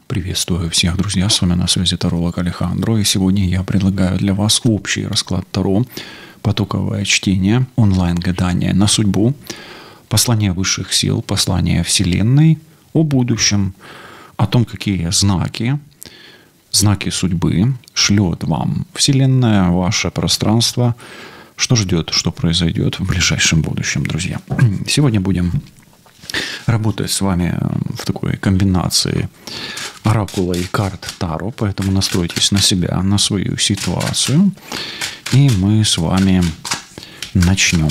Приветствую всех, друзья, с вами на связи таролог Алехандро, и сегодня я предлагаю для вас общий расклад Таро, потоковое чтение, онлайн-гадание на судьбу, послание высших сил, послание Вселенной о будущем, о том, какие знаки судьбы шлет вам Вселенная, ваше пространство, что ждет, что произойдет в ближайшем будущем, друзья. Сегодня будем работать с вами в такой комбинации оракула и карт Таро, поэтому настройтесь на себя, на свою ситуацию, и мы с вами начнем.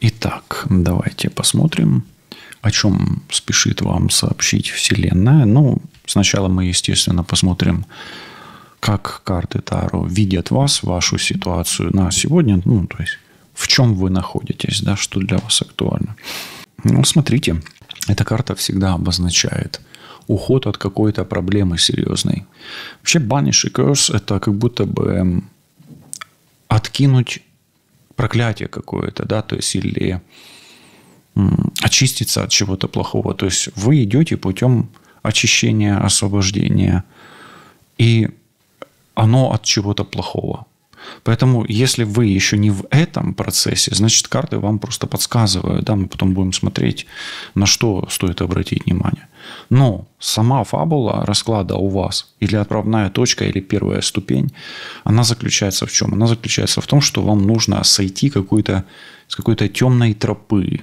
Итак, давайте посмотрим, о чем спешит вам сообщить Вселенная. Сначала мы, естественно, посмотрим, как карты Таро видят вас, вашу ситуацию на сегодня, то есть в чем вы находитесь, да, что для вас актуально. Смотрите, эта карта всегда обозначает уход от какой-то проблемы серьезной. Вообще, banish и curse – это как будто бы откинуть проклятие какое-то, да, то есть или очиститься от чего-то плохого. То есть вы идете путем очищения, освобождения, и оно от чего-то плохого. Поэтому, если вы еще не в этом процессе, значит, карты вам просто подсказывают. Да, мы потом будем смотреть, на что стоит обратить внимание. Но сама фабула расклада у вас, или отправная точка, или первая ступень, она заключается в чем? Она заключается в том, что вам нужно сойти с какой-то темной тропы,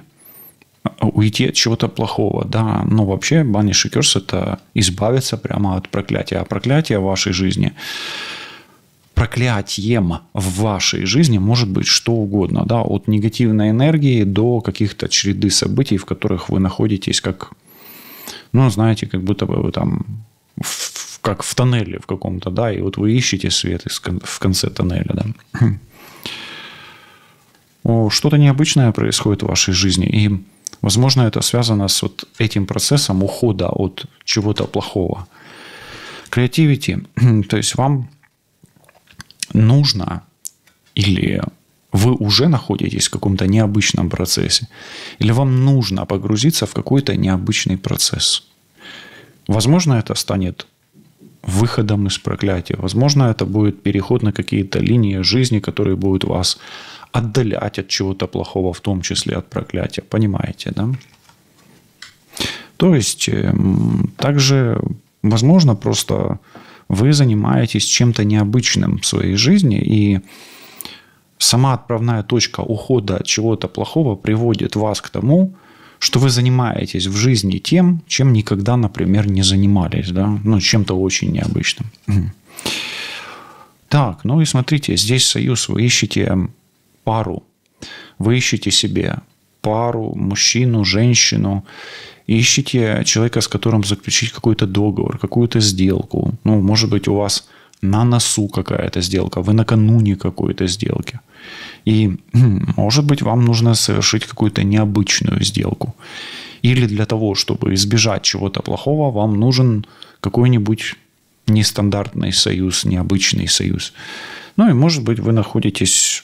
уйти от чего-то плохого. Да, но вообще banish и curse – это избавиться прямо от проклятия. А проклятие в вашей жизни, проклятием в вашей жизни может быть что угодно. Да, от негативной энергии до каких-то череды событий, в которых вы находитесь как, знаете, как будто бы вы там как в тоннеле в каком-то, да, и вот вы ищете свет в конце тоннеля, да. Что-то необычное происходит в вашей жизни, и возможно, это связано с вот этим процессом ухода от чего-то плохого. Creativity, то есть вам нужно, или вы уже находитесь в каком-то необычном процессе, или вам нужно погрузиться в какой-то необычный процесс. Возможно, это станет выходом из проклятия. Возможно, это будет переход на какие-то линии жизни, которые будут вас отдалять от чего-то плохого, в том числе от проклятия. Понимаете, да? То есть, также, возможно, просто вы занимаетесь чем-то необычным в своей жизни, и сама отправная точка ухода от чего-то плохого приводит вас к тому, что вы занимаетесь в жизни тем, чем никогда, например, не занимались, да? Чем-то очень необычным. Так, и смотрите, здесь союз, вы ищете пару. Вы ищете себе пару, мужчину, женщину. Ищете человека, с которым заключить какой-то договор, какую-то сделку. Может быть, у вас на носу какая-то сделка, вы накануне какой-то сделки. И, может быть, вам нужно совершить какую-то необычную сделку. Или для того, чтобы избежать чего-то плохого, вам нужен какой-нибудь нестандартный союз, необычный союз. И, может быть, вы находитесь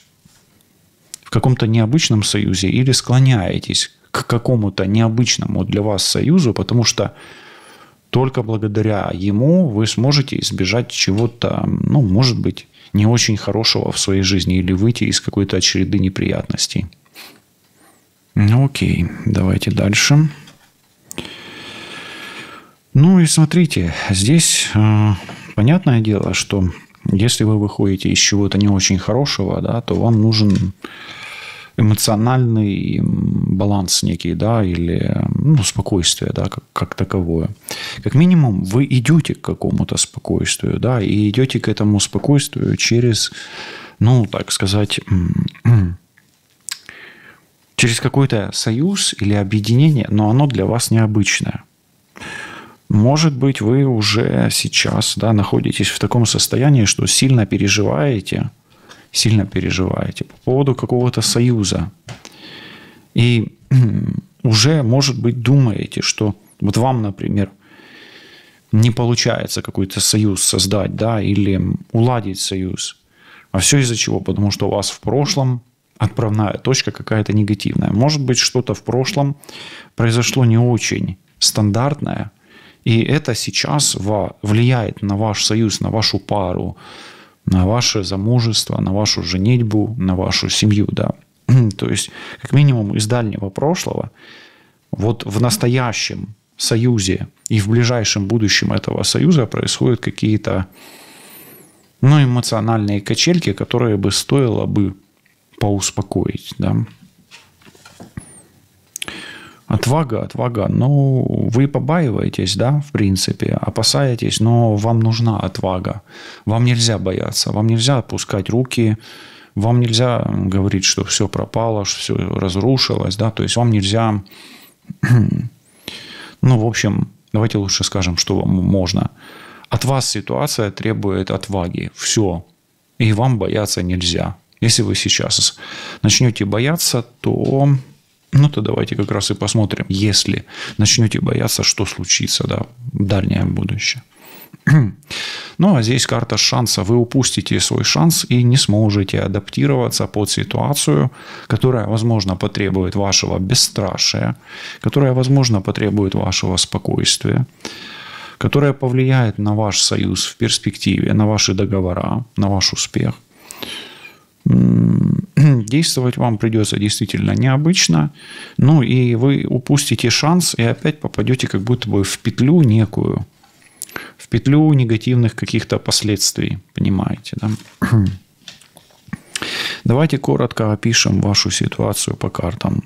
в каком-то необычном союзе или склоняетесь к какому-то необычному для вас союзу, потому что только благодаря ему вы сможете избежать чего-то, может быть, не очень хорошего в своей жизни или выйти из какой-то череды неприятностей. Окей, давайте дальше. И смотрите, здесь понятное дело, что если вы выходите из чего-то не очень хорошего, да, то вам нужен эмоциональный баланс некий, да, или спокойствие, да, как таковое. Как минимум, вы идете к какому-то спокойствию, да, и идете к этому спокойствию через, так сказать, через какой-то союз или объединение, но оно для вас необычное. Может быть, вы уже сейчас, да, находитесь в таком состоянии, что сильно переживаете по поводу какого-то союза. И уже, может быть, думаете, что вот вам, например, не получается какой-то союз создать, да, или уладить союз. А все из-за чего? Потому что у вас в прошлом отправная точка какая-то негативная. Может быть, что-то в прошлом произошло не очень стандартное, и это сейчас влияет на ваш союз, на вашу пару, на ваше замужество, на вашу женитьбу, на вашу семью, да. То есть, как минимум, из дальнего прошлого, вот в настоящем союзе и в ближайшем будущем этого союза происходят какие-то, эмоциональные качельки, которые бы стоило бы поуспокоить, да. Отвага. Вы побаиваетесь, да, в принципе, опасаетесь, но вам нужна отвага. Вам нельзя бояться, вам нельзя опускать руки, вам нельзя говорить, что все пропало, что все разрушилось, да, то есть вам нельзя, в общем, давайте лучше скажем, что вам можно. От вас ситуация требует отваги, все, и вам бояться нельзя. Если вы сейчас начнете бояться, то давайте как раз и посмотрим, если начнете бояться, что случится, да, в дальнее будущее. А здесь карта шанса. Вы упустите свой шанс и не сможете адаптироваться под ситуацию, которая, возможно, потребует вашего бесстрашия, которая, возможно, потребует вашего спокойствия, которая повлияет на ваш союз в перспективе, на ваши договора, на ваш успех. Действовать вам придется действительно необычно, и вы упустите шанс и опять попадете как будто бы в петлю некую, в петлю негативных каких-то последствий, понимаете, да? Давайте коротко опишем вашу ситуацию по картам.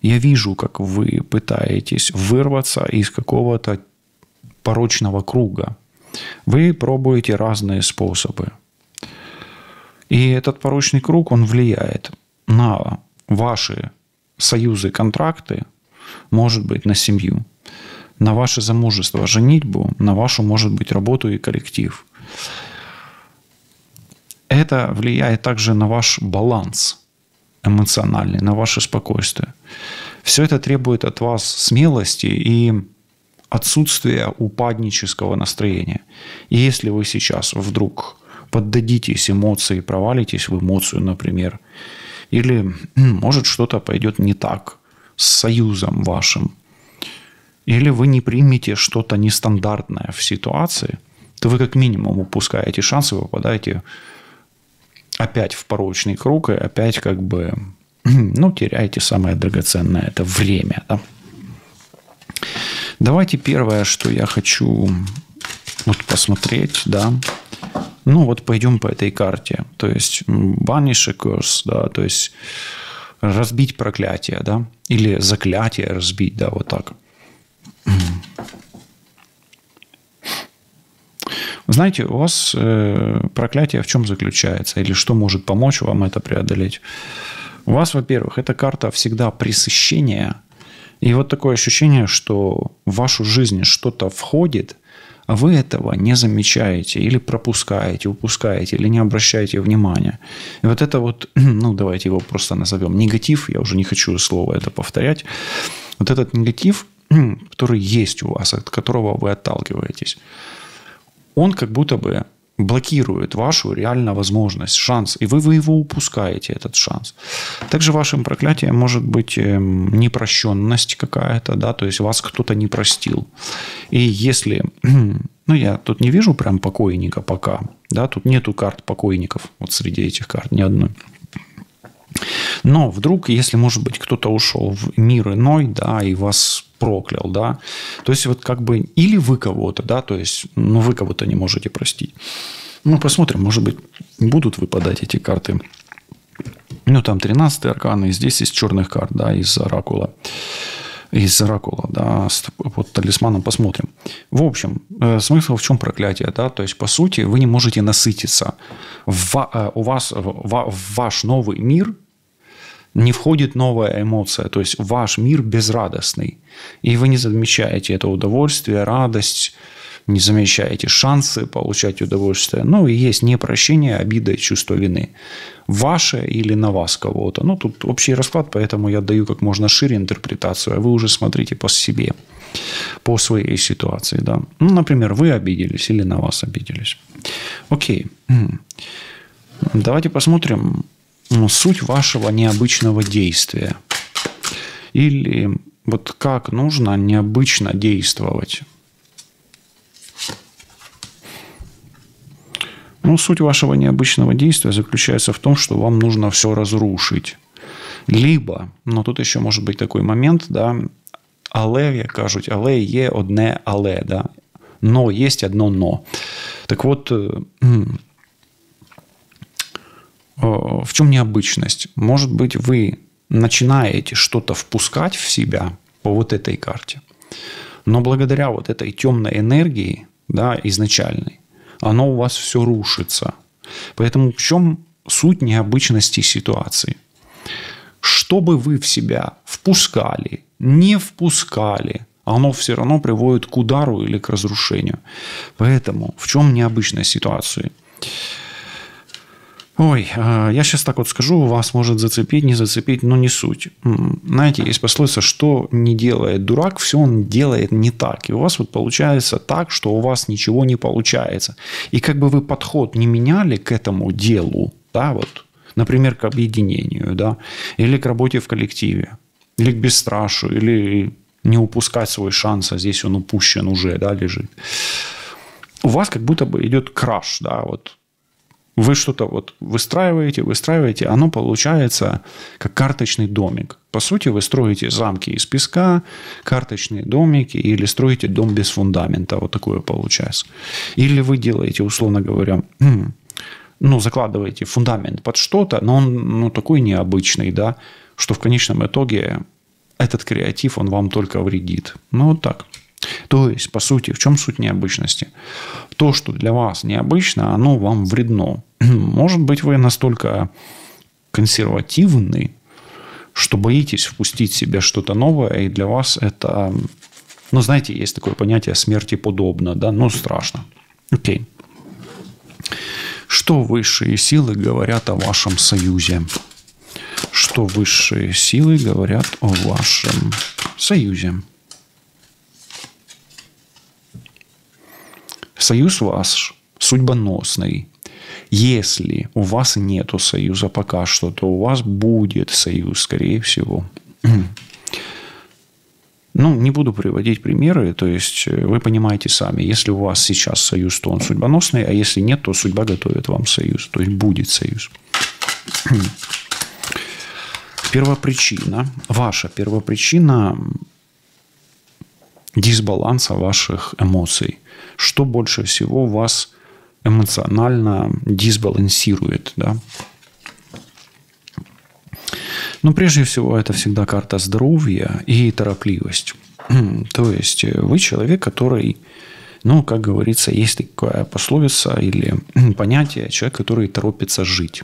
Я вижу, как вы пытаетесь вырваться из какого-то порочного круга. Вы пробуете разные способы. И этот порочный круг, он влияет на ваши союзы, контракты, может быть, на семью, на ваше замужество, женитьбу, на вашу, может быть, работу и коллектив. Это влияет также на ваш баланс эмоциональный, на ваше спокойствие. Все это требует от вас смелости и отсутствия упаднического настроения. И если вы сейчас вдруг поддадитесь эмоции, провалитесь в эмоцию, например, или, может, что-то пойдет не так с союзом вашим, или вы не примете что-то нестандартное в ситуации, то вы как минимум упускаете шанс и попадаете опять в порочный круг и опять теряете самое драгоценное – это время. Да? Давайте первое, что я хочу посмотреть, да. Пойдем по этой карте. То есть banish a curse, да, то есть разбить проклятие, да, или заклятие разбить, да, вот так. Знаете, у вас проклятие в чем заключается? Или что может помочь вам это преодолеть? У вас, во-первых, эта карта всегда пресыщение. И вот такое ощущение, что в вашу жизнь что-то входит, а вы этого не замечаете или пропускаете, упускаете или не обращаете внимания. И вот это давайте его просто назовем негатив, я уже не хочу слово это повторять. Вот этот негатив, который есть у вас, от которого вы отталкиваетесь, он как будто бы блокирует вашу реальную возможность, шанс, и вы его упускаете, этот шанс. Также вашим проклятием может быть непрощенность какая-то, да, то есть вас кто-то не простил. И если, я тут не вижу прям покойника пока, да, тут нету карт покойников вот среди этих карт, ни одной. Но вдруг, если, может быть, кто-то ушел в мир иной, да, и вас проклял, да, то есть или вы кого-то, да, то есть, вы кого-то не можете простить. Посмотрим, может быть, будут выпадать эти карты. Там 13-й аркан, и здесь из черных карт, да, из оракула. Да, под талисманом посмотрим. В общем, смысл в чем проклятие, да, то есть, по сути, вы не можете насытиться. У вас в ваш новый мир не входит новая эмоция, то есть ваш мир безрадостный, и вы не замечаете это удовольствие, радость, не замечаете шансы получать удовольствие, и есть непрощение, обида и чувство вины. Ваше или на вас кого-то. Тут общий расклад, поэтому я даю как можно шире интерпретацию, а вы уже смотрите по себе, по своей ситуации. Да. Например, вы обиделись или на вас обиделись. Окей. Давайте посмотрим, суть вашего необычного действия. Или вот как нужно необычно действовать. Суть вашего необычного действия заключается в том, что вам нужно все разрушить. Либо, но тут еще может быть такой момент, да, але кажуть, але є одне але, да, но есть одно но. Так вот, в чем необычность? Может быть, вы начинаете что-то впускать в себя по вот этой карте, но благодаря вот этой темной энергии, да, изначальной, оно у вас все рушится. Поэтому в чем суть необычности ситуации? Что бы вы в себя впускали, не впускали, оно все равно приводит к удару или к разрушению. Поэтому в чем необычность ситуации? Ой, я сейчас так вот скажу, вас может зацепить, не зацепить, но не суть. Знаете, есть пословица, что не делает дурак, все он делает не так. И у вас вот получается так, что у вас ничего не получается. И как бы вы подход не меняли к этому делу, да, вот, например, к объединению, да, или к работе в коллективе, или к бесстрашию, или не упускать свой шанс, а здесь он упущен уже, да, лежит. У вас как будто бы идет краш, да, вот. Вы что-то вот выстраиваете, оно получается как карточный домик. По сути, вы строите замки из песка, карточные домики, или строите дом без фундамента. Вот такое получается. Или вы делаете, условно говоря, закладываете фундамент под что-то, но он такой необычный, да, что в конечном итоге этот креатив, он вам только вредит. Вот так. То есть, по сути, в чем суть необычности? То, что для вас необычно, оно вам вредно. Может быть, вы настолько консервативны, что боитесь впустить в себя что-то новое, и для вас это, знаете, есть такое понятие смерти подобно, да, страшно. Окей. Что высшие силы говорят о вашем союзе? Что высшие силы говорят о вашем союзе? Союз ваш судьбоносный. Если у вас нету союза пока что, то у вас будет союз, скорее всего. Не буду приводить примеры, то есть вы понимаете сами, если у вас сейчас союз, то он судьбоносный, а если нет, то судьба готовит вам союз, то есть будет союз. Ваша первопричина дисбаланса ваших эмоций. Что больше всего вас эмоционально дисбалансирует, да? Прежде всего, это всегда карта здоровья и торопливость. То есть, вы человек, который, как говорится, есть такая пословица или понятие, человек, который торопится жить.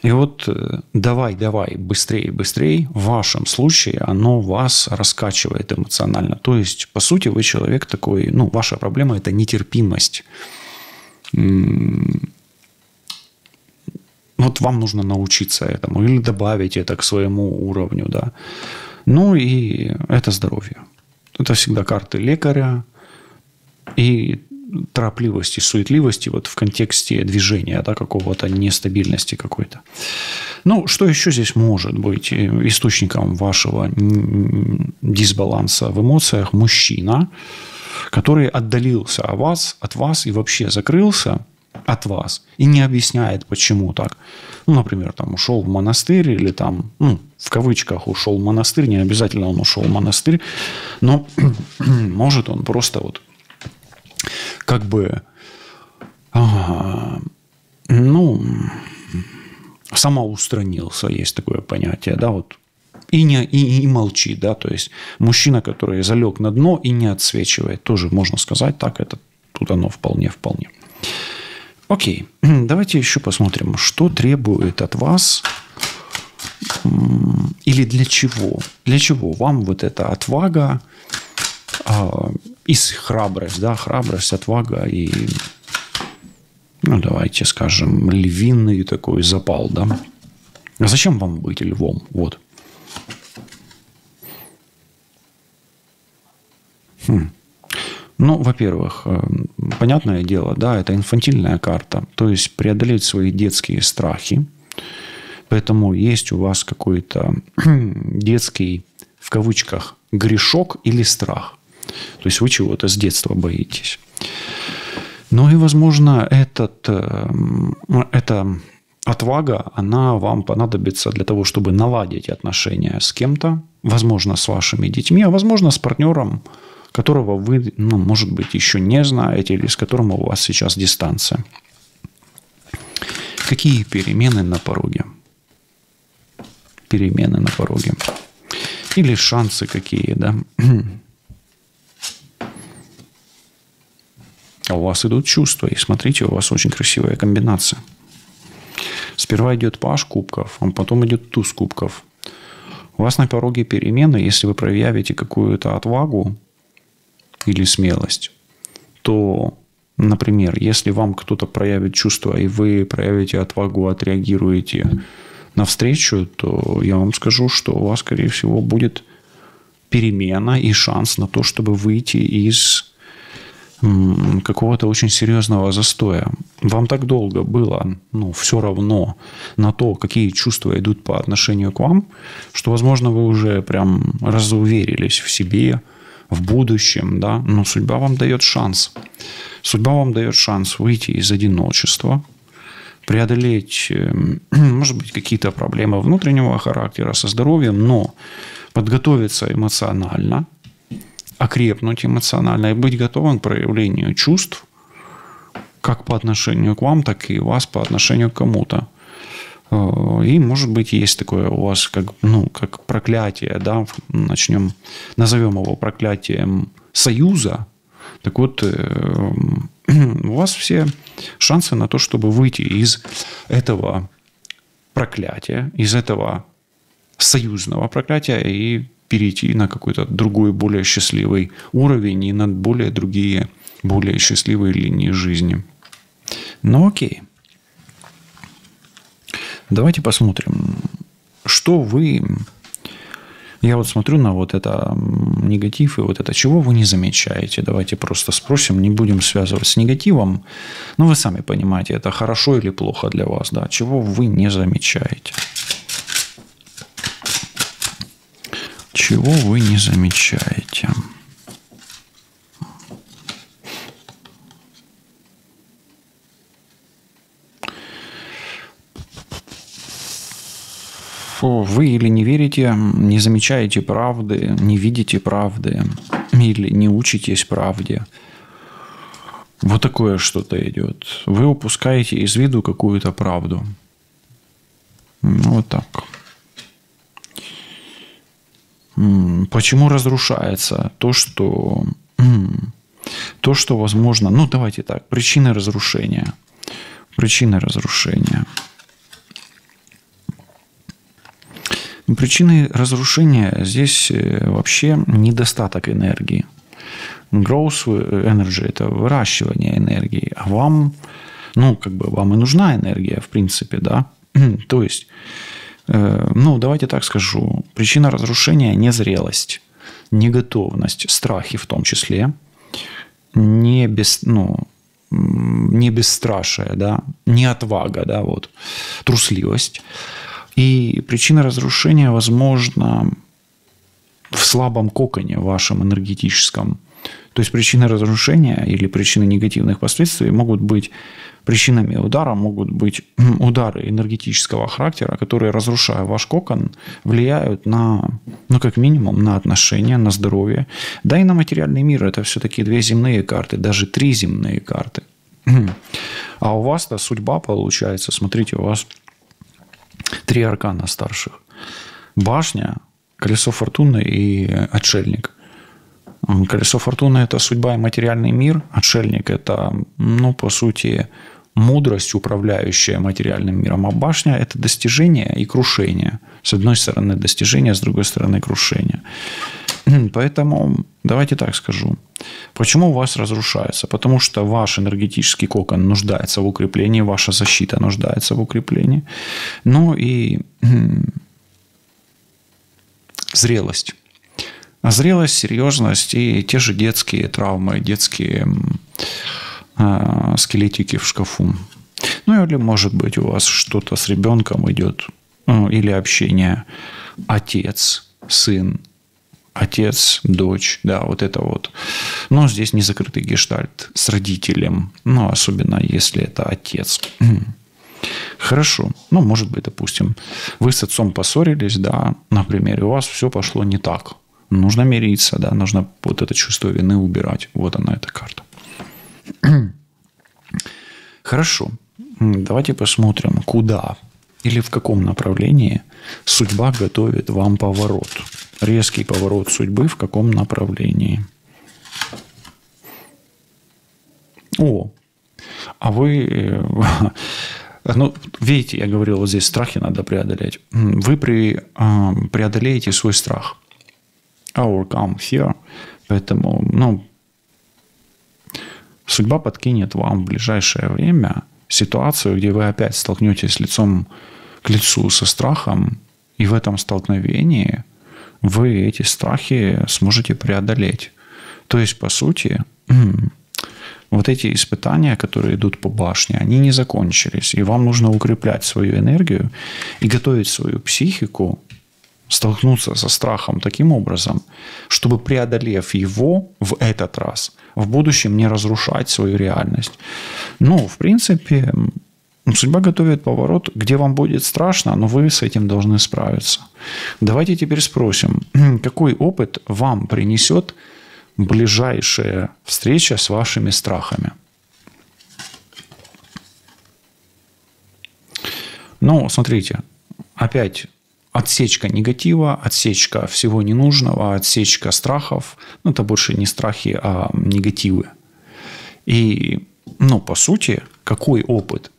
И вот давай, быстрее, в вашем случае оно вас раскачивает эмоционально. То есть, по сути, вы человек такой, ваша проблема – это нетерпимость. Вот вам нужно научиться этому или добавить это к своему уровню, да. И это здоровье. Это всегда карты лекаря и торопливости, суетливости вот в контексте движения, да, какого-то нестабильности какой-то. Что еще здесь может быть источником вашего дисбаланса в эмоциях? Мужчина, который отдалился от вас и вообще закрылся от вас и не объясняет, почему так. Например, ушел в монастырь или в кавычках ушел в монастырь, не обязательно он ушел в монастырь, но может он просто самоустранился, есть такое понятие, да, вот, и молчит, да, то есть мужчина, который залег на дно и не отсвечивает, тоже можно сказать так, это тут оно вполне. Окей, давайте еще посмотрим, что требует от вас или для чего. Для чего вам вот эта отвага и храбрость, да, храбрость, отвага и, давайте скажем, львиный такой запал, да. А зачем вам быть львом? Вот. Во-первых, понятное дело, да, это инфантильная карта. То есть, преодолеть свои детские страхи, Поэтому есть у вас какой-то детский, в кавычках, грешок или страх. То есть вы чего-то с детства боитесь. Ну и, возможно, эта отвага, она вам понадобится для того, чтобы наладить отношения с кем-то, возможно, с вашими детьми, а возможно, с партнером, которого вы, может быть, еще не знаете или с которым у вас сейчас дистанция. Какие перемены на пороге? Перемены на пороге. Или шансы какие, да? А у вас идут чувства. И смотрите, у вас очень красивая комбинация. Сперва идет паж кубков, а потом идет туз кубков. У вас на пороге перемены, если вы проявите какую-то отвагу или смелость, то, например, если вам кто-то проявит чувство, и вы проявите отвагу, отреагируете навстречу, то я вам скажу, что у вас, скорее всего, будет перемена и шанс на то, чтобы выйти из какого-то очень серьезного застоя. Вам так долго было все равно на то, какие чувства идут по отношению к вам, что, возможно, вы уже прям разуверились в себе, в будущем, да, но судьба вам дает шанс. Судьба вам дает шанс выйти из одиночества, преодолеть, может быть, какие-то проблемы внутреннего характера со здоровьем, но подготовиться эмоционально, окрепнуть эмоционально и быть готовым к проявлению чувств как по отношению к вам, так и вас по отношению к кому-то. И, может быть, есть такое у вас как проклятие, да, назовем его проклятием союза. Так вот, у вас все шансы на то, чтобы выйти из этого проклятия, из этого союзного проклятия и перейти на какой-то другой, более счастливый уровень и на другие, более счастливые линии жизни. Ну, окей. Давайте посмотрим, что вы... Я вот смотрю на вот это негатив и вот это, чего вы не замечаете. Давайте просто спросим, не будем связывать с негативом. Ну, вы сами понимаете, это хорошо или плохо для вас, да? Чего вы не замечаете? Чего вы не замечаете? Вы или не верите, не замечаете правды, не видите правды, или не учитесь правде. Вот такое что-то идет. Вы упускаете из виду какую-то правду. Вот так. Почему разрушается то, что возможно... Ну, давайте так. Причины разрушения. Причины разрушения. Причины разрушения здесь вообще недостаток энергии. Growth energy – это выращивание энергии. А вам, вам и нужна энергия, в принципе, да? То есть, давайте так скажу. Причина разрушения – незрелость, неготовность, страхи в том числе, не бесстрашие, да? Не отвага, да? Вот. Трусливость. И причина разрушения, возможно, в слабом коконе вашем энергетическом. То есть причины разрушения или причины негативных последствий могут быть причинами удара, могут быть удары энергетического характера, которые, разрушая ваш кокон, влияют на, как минимум, на отношения, на здоровье. Да и на материальный мир. Это все-таки 2 земные карты, даже 3 земные карты. А у вас-то судьба получается. Смотрите, у вас 3 аркана старших. Башня, колесо фортуны и отшельник. Колесо фортуны – это судьба и материальный мир. Отшельник – это, по сути, мудрость, управляющая материальным миром. А башня – это достижение и крушение. С одной стороны достижение, с другой стороны крушение. Поэтому давайте так скажу. Почему у вас разрушается? Потому что ваш энергетический кокон нуждается в укреплении, ваша защита нуждается в укреплении. Ну и зрелость. А зрелость, серьезность и те же детские травмы, детские скелетики в шкафу. Ну или, может быть, у вас что-то с ребенком идет или общение отец, сын, отец, дочь, да, вот это вот. Но здесь не закрытый гештальт с родителем, ну, особенно если это отец. Хорошо. Ну, может быть, допустим, вы с отцом поссорились, да, например, и у вас все пошло не так. Нужно мириться, да, нужно вот это чувство вины убирать. Вот она, эта карта. Хорошо. Давайте посмотрим, куда или в каком направлении судьба готовит вам поворот. Резкий поворот судьбы в каком направлении? А вы... Ну, видите, я говорил, вот здесь страхи надо преодолеть. Вы преодолеете свой страх. Overcome fear. Поэтому, ну, судьба подкинет вам в ближайшее время ситуацию, где вы опять столкнетесь лицом к лицу со страхом, и в этом столкновении вы эти страхи сможете преодолеть. То есть, по сути, вот эти испытания, которые идут по башне, они не закончились. И вам нужно укреплять свою энергию и готовить свою психику столкнуться со страхом таким образом, чтобы, преодолев его в этот раз, в будущем не разрушать свою реальность. Ну, в принципе, судьба готовит поворот, где вам будет страшно, но вы с этим должны справиться. Давайте теперь спросим, какой опыт вам принесет ближайшая встреча с вашими страхами? Ну, смотрите, опять отсечка негатива, отсечка всего ненужного, отсечка страхов. Ну, это больше не страхи, а негативы. И, ну, по сути, какой опыт?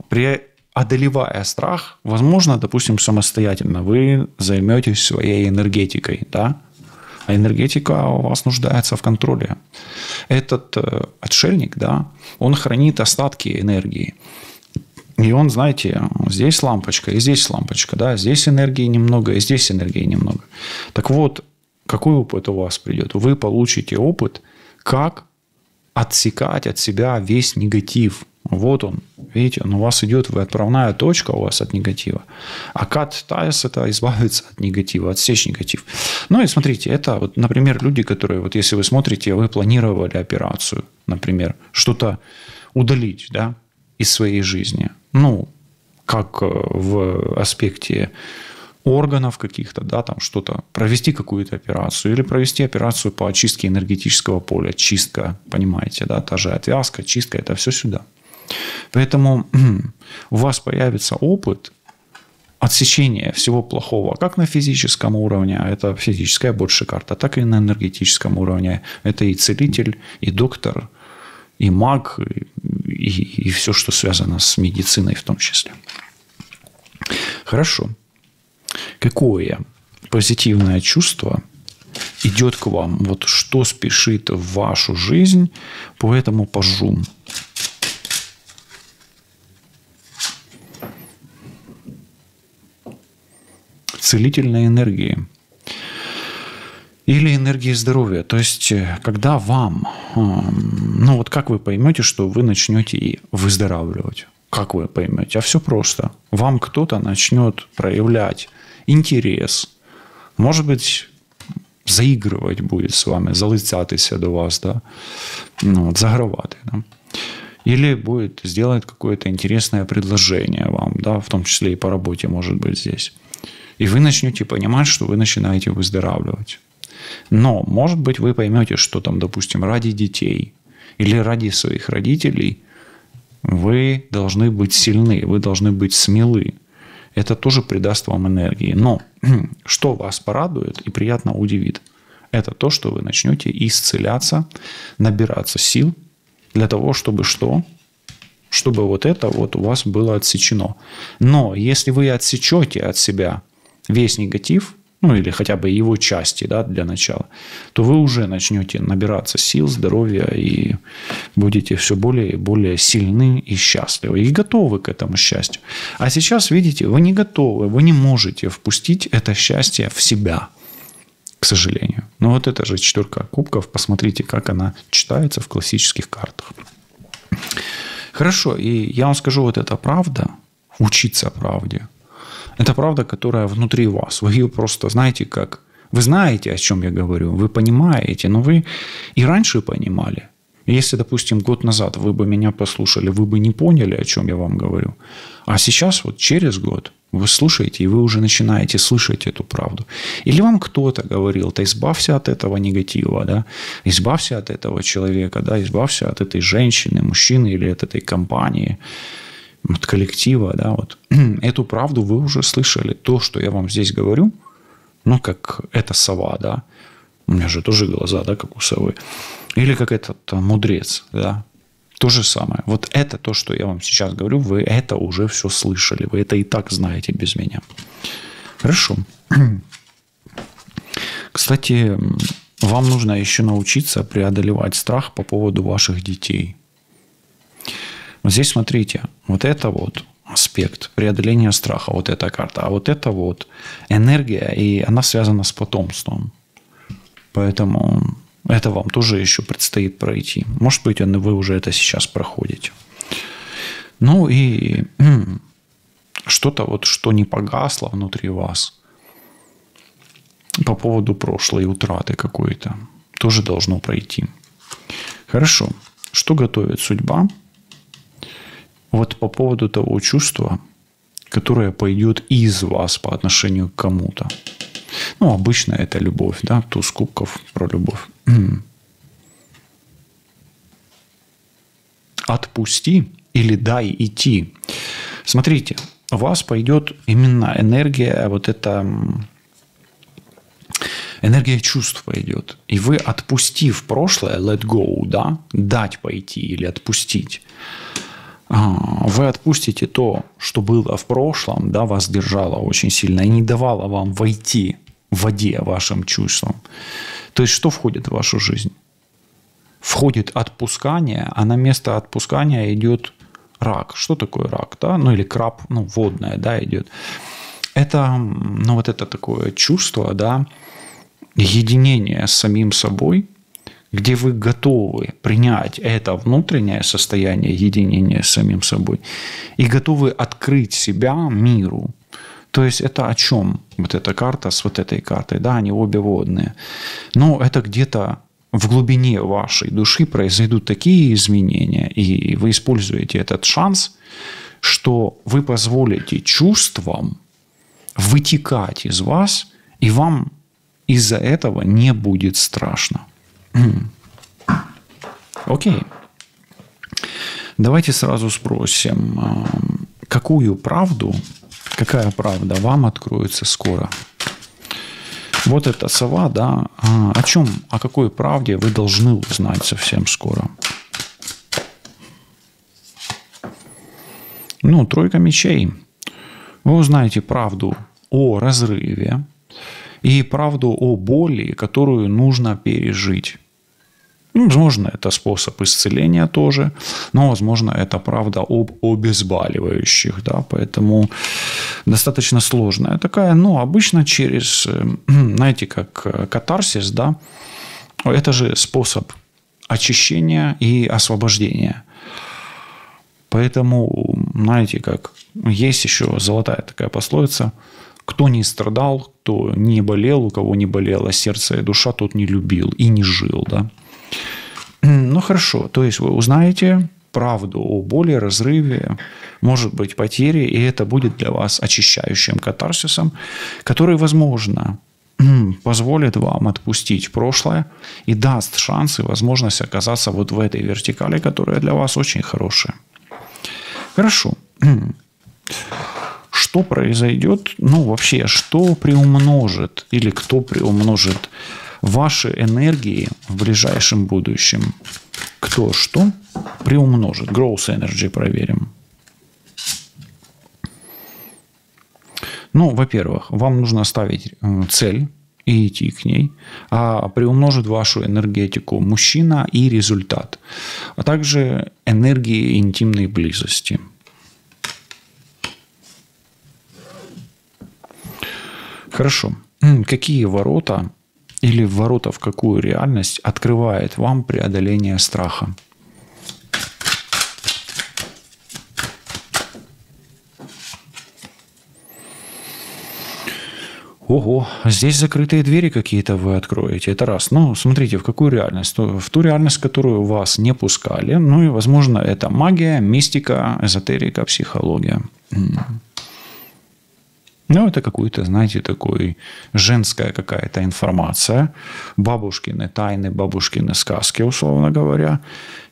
Преодолевая страх, возможно, допустим, самостоятельно вы займетесь своей энергетикой, да? А энергетика у вас нуждается в контроле. Этот отшельник, да, он хранит остатки энергии. И он, знаете, здесь лампочка, и здесь лампочка, да, здесь энергии немного, и здесь энергии немного. Так вот, какой опыт у вас придет? Вы получите опыт, как отсекать от себя весь негатив. Вот он, видите, он у вас идет, вы отправная точка у вас от негатива. А cut ties – это избавиться от негатива, отсечь негатив. Ну и смотрите, это, вот, например, люди, которые, вот если вы смотрите, вы планировали операцию, например, что-то удалить, да, из своей жизни. Ну, как в аспекте органов каких-то, да, там что-то, провести какую-то операцию или провести операцию по очистке энергетического поля, чистка, понимаете, да, та же отвязка, чистка, это все сюда. Поэтому у вас появится опыт отсечения всего плохого, как на физическом уровне, а это физическая больше карта, так и на энергетическом уровне. Это и целитель, и доктор, и маг, и все, что связано с медициной в том числе. Хорошо. Какое позитивное чувство идет к вам? Вот что спешит в вашу жизнь по этому пажу? Целительной энергии. Или энергии здоровья. То есть, когда вам... Ну, вот как вы поймете, что вы начнете выздоравливать? Как вы поймете? А все просто. Вам кто-то начнет проявлять интерес. Может быть, заигрывать будет с вами, залицятися до вас, да? Ну, вот, загравати, да? Или будет сделать какое-то интересное предложение вам, да? В том числе и по работе, может быть, здесь. И вы начнете понимать, что вы начинаете выздоравливать. Но, может быть, вы поймете, что там, допустим, ради детей или ради своих родителей вы должны быть сильны, вы должны быть смелы. Это тоже придаст вам энергии. Но что вас порадует и приятно удивит, это то, что вы начнете исцеляться, набираться сил для того, чтобы что? Чтобы вот это вот у вас было отсечено. Но если вы отсечете от себя весь негатив, ну или хотя бы его части, да, для начала, то вы уже начнете набираться сил, здоровья и будете все более и более сильны и счастливы. И готовы к этому счастью. А сейчас, видите, вы не готовы, вы не можете впустить это счастье в себя, к сожалению. Но вот это же четверка кубков, посмотрите, как она читается в классических картах. Хорошо, и я вам скажу, вот это правда учиться правде. Это правда, которая внутри вас. Вы ее просто знаете как... Вы знаете, о чем я говорю, вы понимаете, но вы и раньше понимали. Если, допустим, год назад вы бы меня послушали, вы бы не поняли, о чем я вам говорю. А сейчас, вот через год, вы слушаете, и вы уже начинаете слышать эту правду. Или вам кто-то говорил, да избавься от этого негатива, да? Избавься от этого человека, да? Избавься от этой женщины, мужчины или от этой компании, от коллектива. Да? Вот. Эту правду вы уже слышали. То, что я вам здесь говорю, ну, как эта сова, да? У меня же тоже глаза, да, как у совы. Или как этот мудрец, да. То же самое. Вот это то, что я вам сейчас говорю, вы это уже все слышали. Вы это и так знаете без меня. Хорошо. Кстати, вам нужно еще научиться преодолевать страх по поводу ваших детей. Вот здесь смотрите, вот это вот аспект преодоления страха, вот эта карта, а вот это вот энергия, и она связана с потомством. Поэтому это вам тоже еще предстоит пройти. Может быть, вы уже это сейчас проходите. Ну и что-то вот, что не погасло внутри вас по поводу прошлой утраты какой-то, тоже должно пройти. Хорошо. Что готовит судьба? Вот по поводу того чувства, которое пойдет из вас по отношению к кому-то. Ну, обычно это любовь, да, туз кубков про любовь. Отпусти или дай идти. Смотрите, у вас пойдет именно энергия, вот эта энергия чувств пойдет. И вы, отпустив прошлое, let go, да, дать пойти или отпустить, вы отпустите то, что было в прошлом, да, вас держало очень сильно и не давало вам войти в воде вашим чувствам. То есть, что входит в вашу жизнь? Входит отпускание, а на место отпускания идет рак. Что такое рак? Да? Ну, или краб, ну, водное, да, идет. Это, ну, вот это такое чувство, да, единения с самим собой, где вы готовы принять это внутреннее состояние единения с самим собой и готовы открыть себя миру. То есть это о чем? Вот эта карта с вот этой картой, да, они обе водные. Но это где-то в глубине вашей души произойдут такие изменения, и вы используете этот шанс, что вы позволите чувствам вытекать из вас, и вам из-за этого не будет страшно. Окей. Давайте сразу спросим, какая правда вам откроется скоро? Вот эта сова, да, о какой правде вы должны узнать совсем скоро? Ну, тройка мечей. Вы узнаете правду о разрыве и правду о боли, которую нужно пережить. Ну, возможно, это способ исцеления тоже, но, возможно, это правда об обезболивающих, да, поэтому достаточно сложная такая, но обычно через, знаете, как катарсис, да, это же способ очищения и освобождения. Поэтому, знаете, как есть еще золотая такая пословица: кто не страдал, кто не болел, у кого не болело сердце и душа, тот не любил и не жил, да. Ну, хорошо. То есть, вы узнаете правду о боли, разрыве, может быть, потере, и это будет для вас очищающим катарсисом, который, возможно, позволит вам отпустить прошлое и даст шанс и возможность оказаться вот в этой вертикали, которая для вас очень хорошая. Хорошо. Что произойдет? Ну, вообще, что приумножит или кто приумножит ваши энергии в ближайшем будущем? Кто что приумножит? Growth Energy проверим. Ну, во-первых, вам нужно ставить цель и идти к ней, а приумножит вашу энергетику мужчина и результат, а также энергии интимной близости. Хорошо. Какие ворота или ворота в какую реальность открывает вам преодоление страха? Ого, здесь закрытые двери какие-то вы откроете. Это раз. Ну, смотрите, в какую реальность? В ту реальность, в которую вас не пускали. Ну и, возможно, это магия, мистика, эзотерика, психология. Ну, это какой-то, знаете, такой женская какая-то информация. Бабушкины тайны, бабушкины сказки, условно говоря.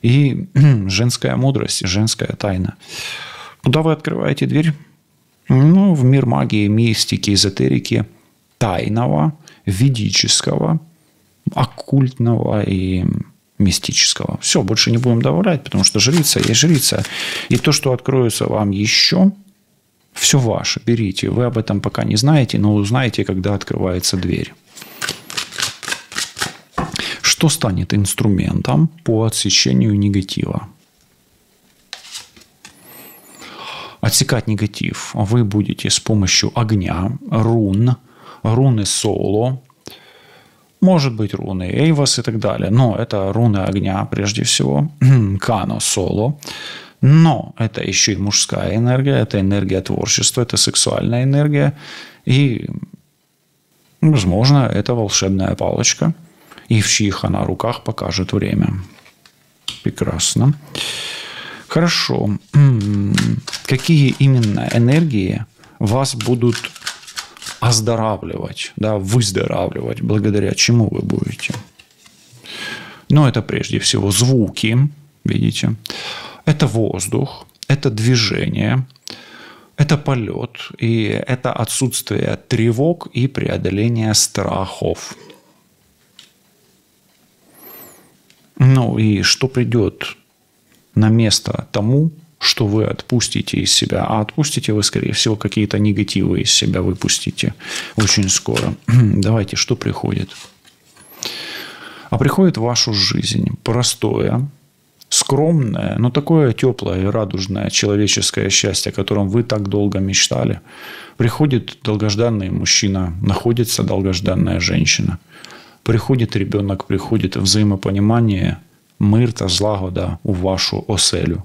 И женская мудрость, женская тайна. Куда вы открываете дверь? Ну, в мир магии, мистики, эзотерики, тайного, ведического, оккультного и мистического. Все, больше не будем добавлять, потому что жрица есть жрица. И то, что откроется вам еще, все ваше, берите. Вы об этом пока не знаете, но узнаете, когда открывается дверь. Что станет инструментом по отсечению негатива? Отсекать негатив вы будете с помощью огня, рун, руны соло, может быть руны Эйвас и так далее, но это руны огня прежде всего, Кано соло, но это еще и мужская энергия, это энергия творчества, это сексуальная энергия и, возможно, это волшебная палочка, и в чьих она руках покажет время. Прекрасно. Хорошо. Какие именно энергии вас будут оздоравливать, да, выздоравливать, благодаря чему вы будете? Ну, это прежде всего звуки, видите. Это воздух, это движение, это полет, и это отсутствие тревог и преодоление страхов. Ну, и что придет на место тому, что вы отпустите из себя. А отпустите вы, скорее всего, какие-то негативы из себя выпустите очень скоро. Давайте, что приходит? А приходит в вашу жизнь простое, скромное, но такое теплое и радужное человеческое счастье, о котором вы так долго мечтали. Приходит долгожданный мужчина, находится долгожданная женщина. Приходит ребенок, приходит взаємопонімання, мир та злагода у вашу оселю.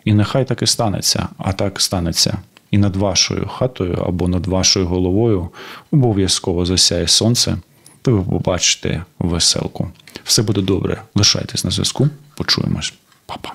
І нехай так і станеться, а так станеться. І над вашою хатою або над вашою головою обов'язково засяє сонце, то ви побачите веселку. Все буде добре. Лишайтесь на зв'язку. Почуємось. Па-па.